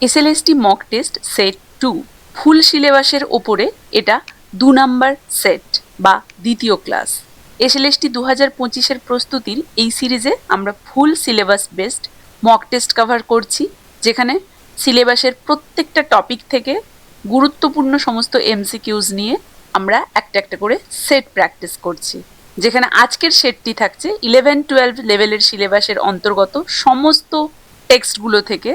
SLST mock test set 2 ফুল সিলেবাসের ওপরে এটা 2 নাম্বার সেট বা দ্বিতীয় ক্লাস। এসএলএসটি 2025-এর প্রস্তুতির এই সিরিজে আমরা full syllabus based mock test cover করছি, যেখানে সিলেবাসের প্রত্যেকটা টপিক থেকে গুরুত্বপূর্ণ সমস্ত এমসিকিউজ নিয়ে আমরা একটা একটা করে সেট প্র্যাকটিস করছি। যেখানে আজকের সেটটি থাকছে 11-12 লেভেলের সিলেবাসের অন্তর্গত সমস্ত টেক্সটগুলো থেকে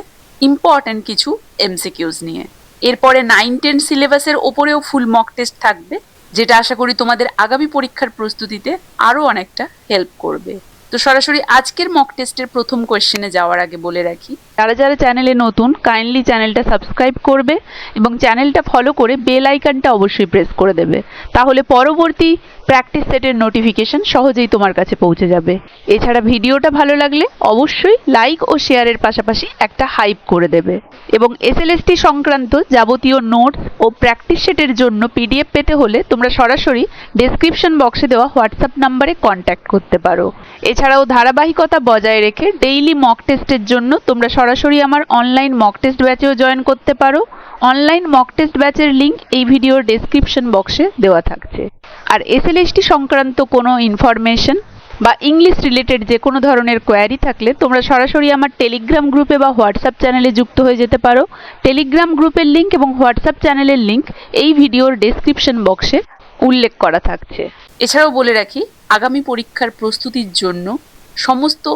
ইম্পর্ট্যান্ট কিছু এমসিকিউজ নিয়ে। এরপরে 9-10 সিলেবাসের ওপরেও ফুল মক টেস্ট থাকবে, যেটা আশা করি তোমাদের আগামী পরীক্ষার প্রস্তুতিতে আরও অনেকটা হেল্প করবে। তো সরাসরি আজকের মক টেস্টের প্রথম কোয়েশ্চেনে যাওয়ার আগে বলে রাখি, যারা যারা চ্যানেলে নতুন কাইন্ডলি চ্যানেলটা সাবস্ক্রাইব করবে এবং চ্যানেলটা ফলো করে বেল আইকনটা অবশ্যই প্রেস করে দেবে, তাহলে পরবর্তী প্র্যাকটিস সেটের নোটিফিকেশন সহজেই তোমার কাছে পৌঁছে যাবে। এছাড়া ভিডিওটা ভালো লাগলে অবশ্যই লাইক ও শেয়ারের পাশাপাশি একটা হাইপ করে দেবে এবং এসএলএসটি সংক্রান্ত যাবতীয় নোটস ও প্র্যাকটিস সেটের জন্য পিডিএফ পেতে হলে তোমরা সরাসরি ডেসক্রিপশন বক্সে দেওয়া হোয়াটসঅ্যাপ নাম্বারে কন্ট্যাক্ট করতে পারো। এছাড়াও ধারাবাহিকতা বজায় রেখে ডেইলি মক টেস্টের জন্য তোমরা সরাসরি আমার অনলাইন মক টেস্ট ব্যাচেও জয়েন করতে পারো। অনলাইন মক টেস্ট ব্যাচের লিঙ্ক এই ভিডিওর ডেসক্রিপশন বক্সে দেওয়া থাকছে। আর এসএলএসটি সংক্রান্ত কোনো ইনফরমেশন বা ইংলিশ রিলেটেড যে কোনো ধরনের কোয়ারি থাকলে তোমরা সরাসরি আমার টেলিগ্রাম গ্রুপে বা হোয়াটসঅ্যাপ চ্যানেলে যুক্ত হয়ে যেতে পারো। টেলিগ্রাম গ্রুপের লিঙ্ক এবং হোয়াটসঅ্যাপ চ্যানেলের লিঙ্ক এই ভিডিওর ডেসক্রিপশন বক্সে উল্লেখ করা থাকছে। এছাড়াও বলে রাখি, আগামী পরীক্ষার প্রস্তুতির জন্য সমস্ত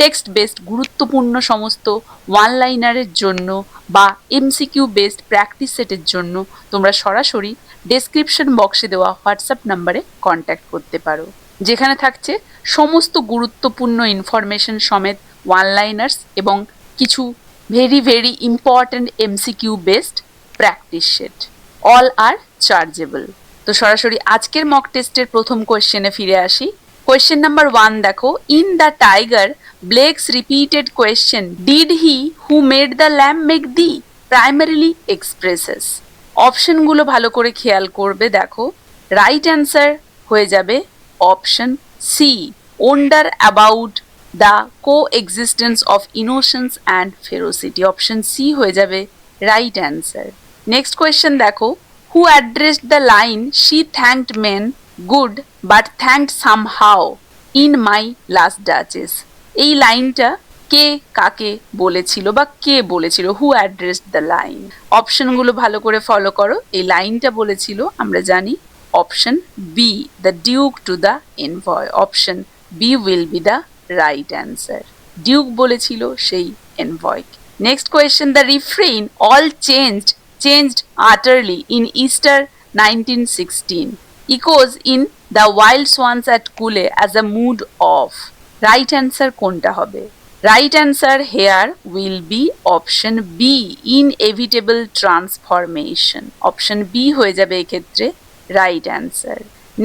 টেক্সট বেসড গুরুত্বপূর্ণ সমস্ত ওয়ান লাইনারের জন্য বা এমসিকিউ বেসড প্র্যাকটিস সেটের জন্য তোমরা সরাসরি ডেসক্রিপশন বক্সে দেওয়া হোয়াটসঅ্যাপ নাম্বারে কন্ট্যাক্ট করতে পারো, যেখানে থাকছে সমস্ত গুরুত্বপূর্ণ ইনফরমেশন সমেত ওয়ান লাইনার্স এবং কিছু very very important MCQ based practice set. All are chargeable. তো সরাসরি আজকের মক টেস্টের প্রথম কোয়েশ্চেনে ফিরে আসি। কোয়েশ্চেন নাম্বার 1 দেখো, in the tiger Blake's repeated question did he who made the lamb make thee primarily expresses. অপশনগুলো ভালো করে খেয়াল করবে। দেখো, রাইট অ্যান্সার হয়ে যাবে option C, wonder about the coexistence of innocence and ferocity. Option C হয়ে যাবে রাইট অ্যান্সার। নেক্সট কোয়েশ্চেন দেখো, who addressed the line she thanked men good but thanked somehow in my last duchess। এই লাইনটা কে কাকে বলেছিল বা কে বলেছিল? হু addressed the line. অপশনগুলো ভালো করে ফলো করো। এই লাইনটা বলেছিল আমরা জানি option B, the duke to the envoy. Option B will be the right answer. Duke বলেছিল সেই envoy. Next question, the refrain all changed utterly in Easter 1916 echoes in The Wild Swans at Kule as a mood of। Right answer কোনটা হবে? Right answer here will be option B, inevitable transformation। Option B হয়ে যাবে এক্ষেত্রে right answer।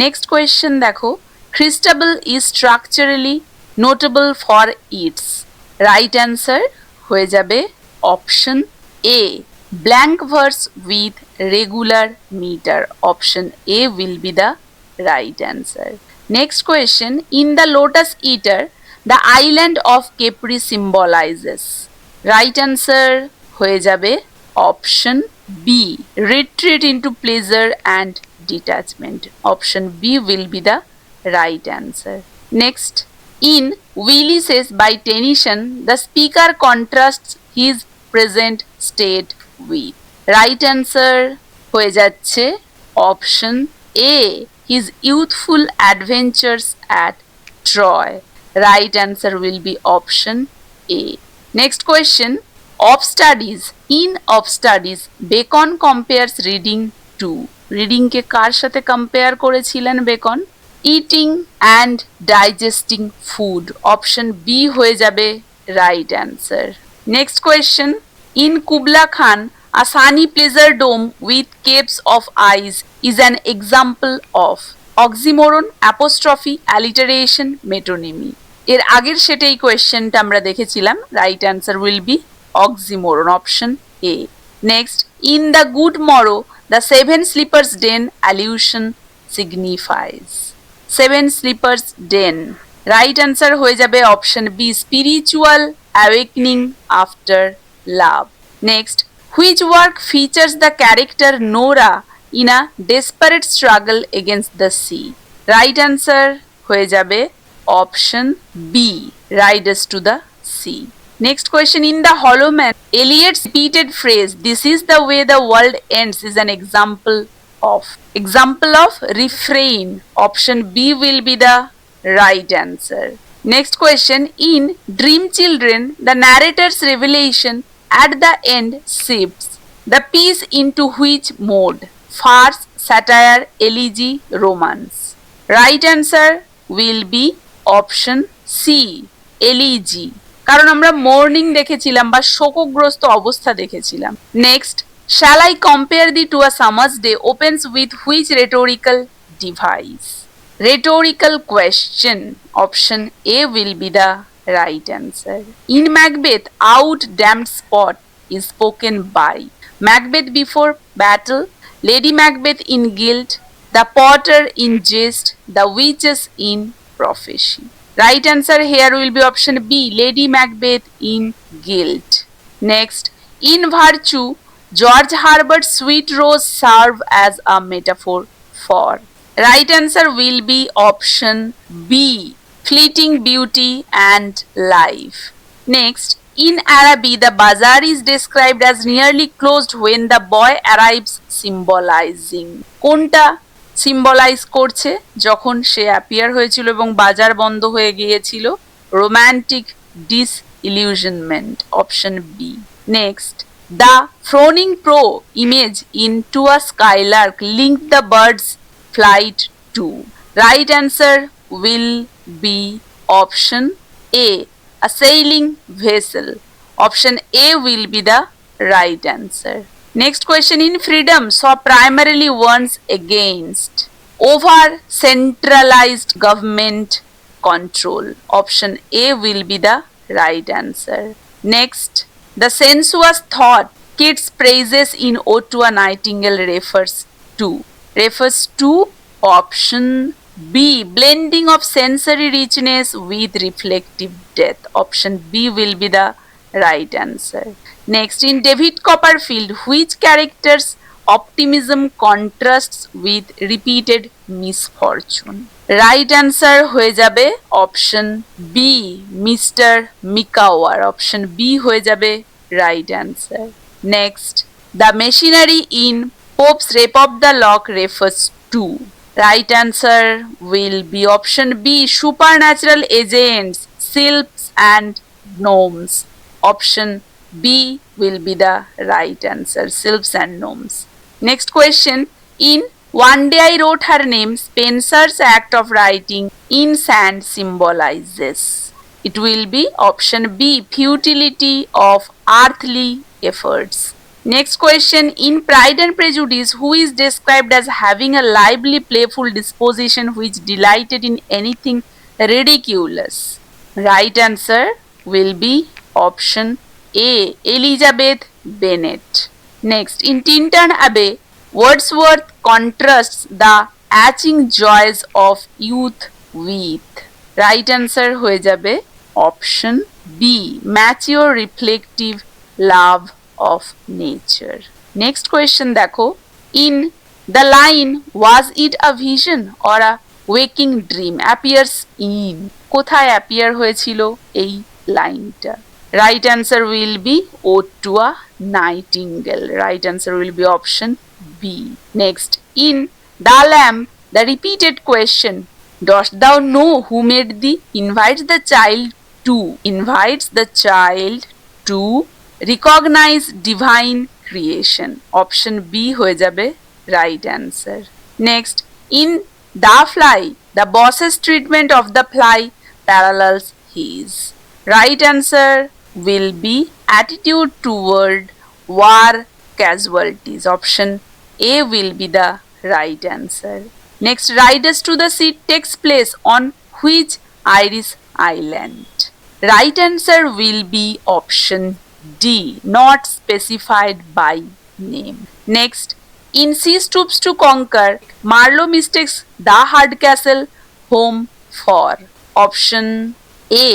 Next question দেখো, Christabel is structurally notable for its। Right answer হয়ে যাবে option A, blank verse with regular meter। Option A will be the right answer। Next question, in the Lotus Eater the island of Capri symbolizes। Right answer হয়ে যাবে option B, retreat into pleasure and detachment। Option B will be the right answer। Next, in Ulysses by Tennyson the speaker contrasts his present state with। Right answer হয়ে যাচ্ছে option A, his youthful adventures at Troy। Right answer will be option A। Next question, of studies, in of studies Bacon compares reading to। Reading কে কার সাথে compare করেছিলেন Bacon? Eating and digesting food. Option B হয়ে যাবে right answer. Next question, in Kubla Khan a sunny pleasure dome with caves of eyes is an example of। oxymoron, apostrophe, alliteration, metonymy। এর আগের সেটাই কোয়েশ্চেনটা আমরা দেখেছিলাম। Right answer will B oxymoron। Option A. Next, in the good morrow the seven sleepers den allusion signifies। seven sleepers den। Right answer হয়ে যাবে option B, spiritual awakening after love। Next, which work features the character Nora in a desperate struggle against the sea? Right answer হয়ে যাবে option B, Riders to the Sea. Next question, in The Hollow Man, Eliot's repeated phrase, "This is the way the world ends," is an example of refrain. Option B will be the right answer. Next question, in Dream Children, the narrator's revelation at the end shifts the piece into which mode? Farce, satire, elegy, romance. Right answer will be option C, elegy. কারণ আমরা morning দেখেছিলাম বা শোকগ্রস্ত অবস্থা দেখেছিলাম। Next, shall I compare thee to a summer's day opens with which rhetorical device? Rhetorical question. Option A will be the right answer. In Macbeth, out damned spot is spoken by Macbeth before battle, Lady Macbeth in guilt, the potter in jest, the witches in prophecy. Right answer here will be option B, Lady Macbeth in guilt. Next, in Virtue, George Herbert's sweet rose serve as a metaphor for. Right answer will be option B, fleeting beauty and life. Next, in Araby, the bazaar is described as nearly closed when the boy arrives, symbolizing. কোনটা symbolise করছে? যখন সে appear হয়েছিল এবং বাজার বন্ধ হয়ে গিয়েছিল। Romantic disillusionment, option B. Next, the frowning pro image in to a skylark link the bird's flight to. Right answer will be option A, a sailing vessel. Option A will be the right answer. Next question, in Freedom saw primarily warns against over centralized government control. Option A will be the right answer. Next, the sensuous thought kids praises in Ode to a Nightingale refers to option B, blending of sensory richness with reflective depth. Option B will be the right answer. Next, in David Copperfield, which character's optimism contrasts with repeated misfortune? Right answer হয়ে যাবে option B, Mr. Micawber. Option B হয়ে যাবে right answer. Next, the machinery in Pope's Rape of the Lock refers to. Right answer will be option B, supernatural agents, sylphs and gnomes. Option B will be the right answer, sylphs and gnomes. Next question, in One Day I Wrote Her Name, Spencer's act of writing in sand symbolizes. It will be option B, futility of earthly efforts. Next question, in Pride and Prejudice, who is described as having a lively, playful disposition which delighted in anything ridiculous? Right answer will be option A, Elizabeth Bennet. Next, in Tintin Abbey, Wordsworth contrasts the aching joys of youth with. Right answer হয়ে যাবে option B, mature reflective love of nature. Next question দেখো, in the line was it a vision or a waking dream appears in, কোথায় appear হয়েছিল এই লাইনটা? Right answer will be Ode to a Nightingale. Right answer will be option B. Next, in The Lamb, the repeated question, dost thou know who made thee, invites the child to recognize divine creation. Option B হয়ে যাবে right answer. Next, in The Fly, the boss's treatment of the fly parallels his. Right answer will be attitude toward war casualties. Option A will be the right answer. Next, Riders to the Sea takes place on which Irish island? Right answer will be option D, not specified by name. Next, in She Stoops to Conquer, Marlowe mistakes the Hardcastle home for. Option A,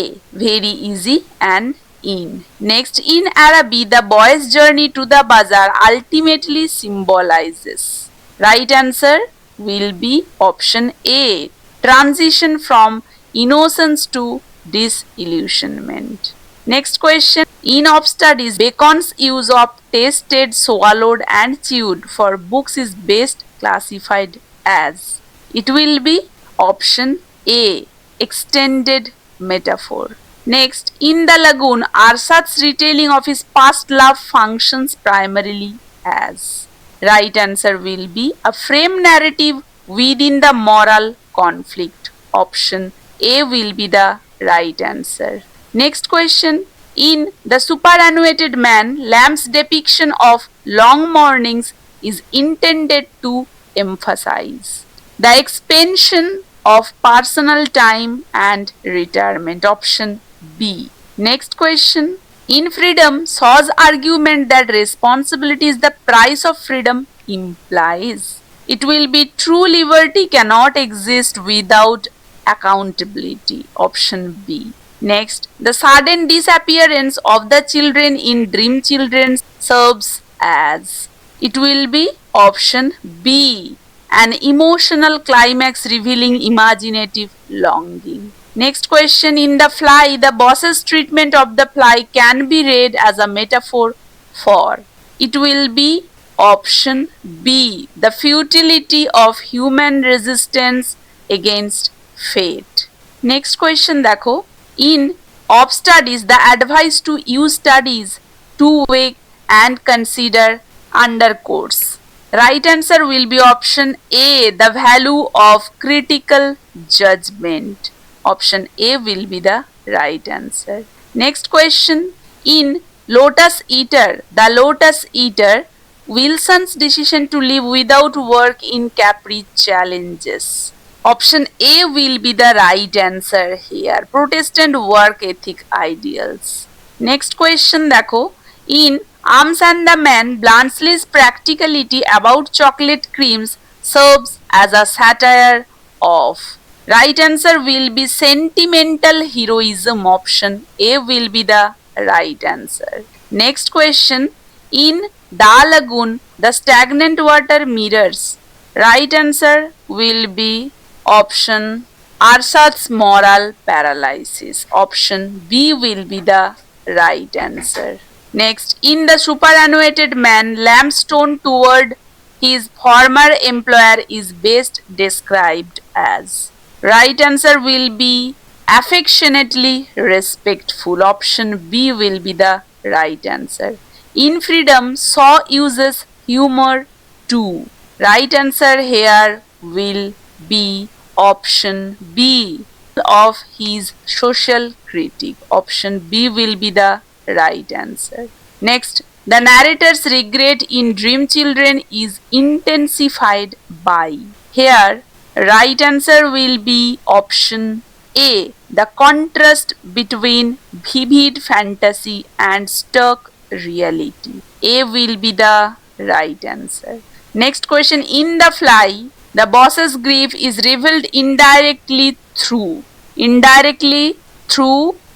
very easy and in. Next, in Arabic, the boy's journey to the bazaar ultimately symbolizes. Right answer will be option A. Transition from innocence to disillusionment. Next question. In of studies, Bacon's use of tasted, swallowed and chewed for books is best classified as. It will be option A. Extended metaphor. Next, in the lagoon, Arshad's retelling of his past love functions primarily as. Right answer will be a frame narrative within the moral conflict. Option A will be the right answer. Next question. In The Superannuated Man, Lamb's depiction of long mornings is intended to emphasize the expansion of personal time and retirement. Option B. Next question. In Freedom, Shaw's argument that responsibility is the price of freedom implies it will be true liberty cannot exist without accountability. Option B. Next, the sudden disappearance of the children in Dream Children serves as. It will be option B. An emotional climax revealing imaginative longing. Next question. In The Fly, the boss's treatment of the fly can be read as a metaphor for. It will be option B. The futility of human resistance against fate. Next question देखो. In Of Studies, the advice to use studies to weigh and consider undercourse. Right answer will be option A. The value of critical judgment. Option A will be the right answer. Next question. In Lotus Eater, the Lotus Eater, Wilson's decision to live without work in Capri challenges. Option A will be the right answer here. Protestant work ethic ideals. Next question देखो. In Arms and the Man, Blanchely's practicality about chocolate creams serves as a satire of. Right answer will be sentimental heroism. Option A will be the right answer. Next question. In The Lagoon, the stagnant water mirrors. Right answer will be option Arshad's moral paralysis. Option B will be the right answer. Next, in The Superannuated Man, Lamb's tone toward his former employer is best described as. Right answer will be affectionately respectful. Option B will be the right answer. In Freedom, Shaw uses humor too. Right answer here will be option B of his social critic. Option B will be the right answer. Next, the narrator's regret in Dream Children is intensified by. Here, right answer will be option A. The contrast between vivid fantasy and stark reality. A will be the right answer. Next question. In The Fly, the boss's grief is revealed indirectly through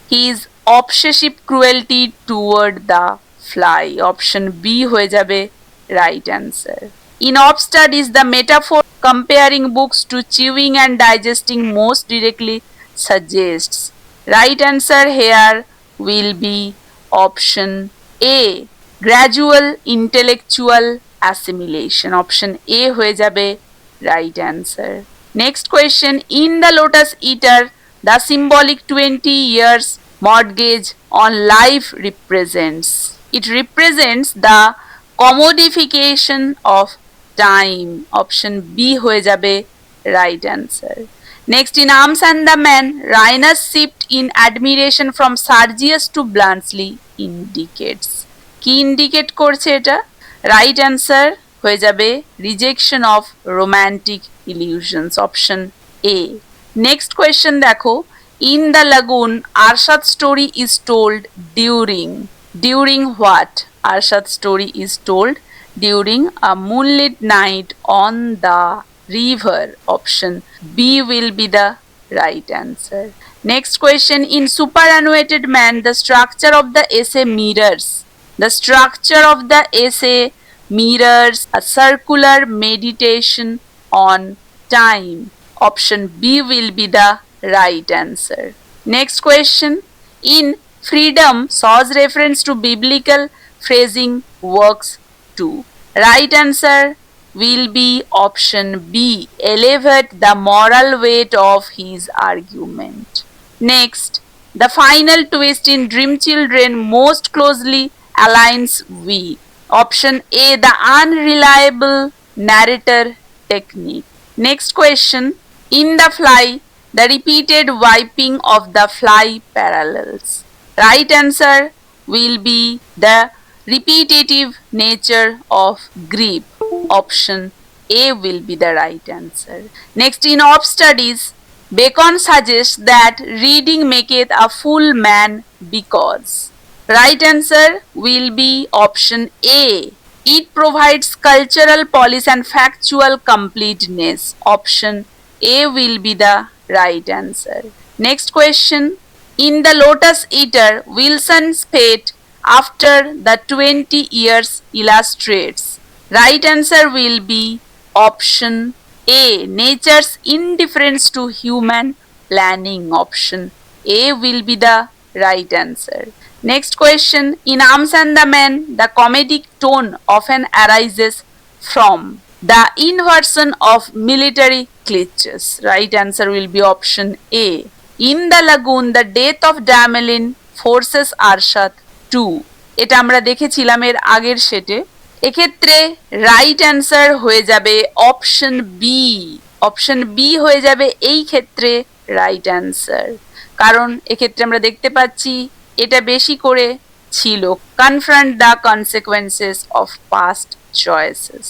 his obsessive cruelty toward the fly. Option B হয়ে যাবে right answer. In Of Studies, the metaphor comparing books to chewing and digesting most directly suggests. Right answer here will be option A. Gradual intellectual assimilation. Option A হয়ে যাবে right answer. Next question. In The Lotus Eater, the symbolic 20 years mortgage on life represents. It represents the commodification of time. Option B হয়ে যাবে right answer. Next, in Arms and the Man, Rainer's shift in admiration from Sergius to Bluntschli indicates. কি indicate করছে এটা? Right answer হয়ে যাবে rejection of romantic illusions. Option A. Next question দেখো. In The Lagoon, Arshad's story is told during what? Arshad's story is told during a moonlit night on the river. Option B will be the right answer. Next question, in superannuated man, the structure of the essay mirrors. The structure of the essay mirrors a circular meditation on time. Option B will be the right answer. Next question, in freedom, Shaw's reference to biblical phrasing works too. Right answer will be option B, elevate the moral weight of his argument. Next, the final twist in Dream Children most closely aligns with option A, the unreliable narrator technique. Next question, in The Fly, the repeated wiping of the fly parallels. Right answer will be the repetitive nature of grief. Option A will be the right answer. Next, in Op Studies, Bacon suggests that reading maketh a full man because. Right answer will be option A. It provides cultural polish and factual completeness. Option A will be the right answer. Next question. In The Lotus Eater, Wilson's fate after the 20 years illustrates. Right answer will be option A, nature's indifference to human planning. Option A will be the right answer. Next question, in Arms and the Man, the comedic tone often arises from the inversion of military cliches. Right answer will be option A. In The Lagoon, the death of Damelin forces Arshad to. এটা আমরা দেখেছিলাম এর আগের সেটে। এক্ষেত্রে right answer হয়ে যাবে option B. Option B হয়ে যাবে এই ক্ষেত্রে রাইট অ্যান্সার, কারণ এক্ষেত্রে আমরা দেখতে পাচ্ছি এটা বেশি করে ছিল confront the consequences of past choices.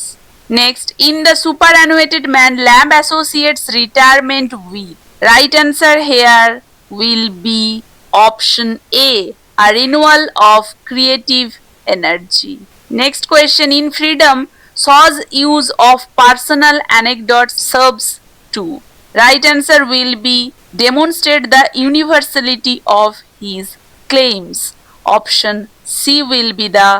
Next, in the superannuated man Lamb associates retirement with. Right answer here will be option A, a renewal of creative energy. Next question, in Freedom, Shaw's use of personal anecdotes serves to. Right answer will be demonstrate the universality of his claims. Option C will be the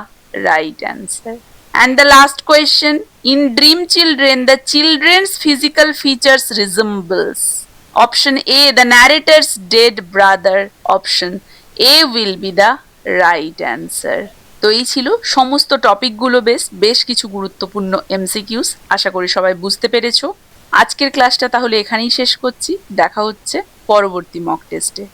right answer. And the last question, in Dream Children, the children's physical features resembles. Option A, the narrator's dead brother. Option A will be the right answer. তো এই ছিল সমস্ত টপিকগুলো বেশ কিছু গুরুত্বপূর্ণ MCQs. আশা করি সবাই বুঝতে পেরেছো। আজকের ক্লাসটা তাহলে এখানেই শেষ করছি। দেখা হচ্ছে পরবর্তী মক টেস্টে।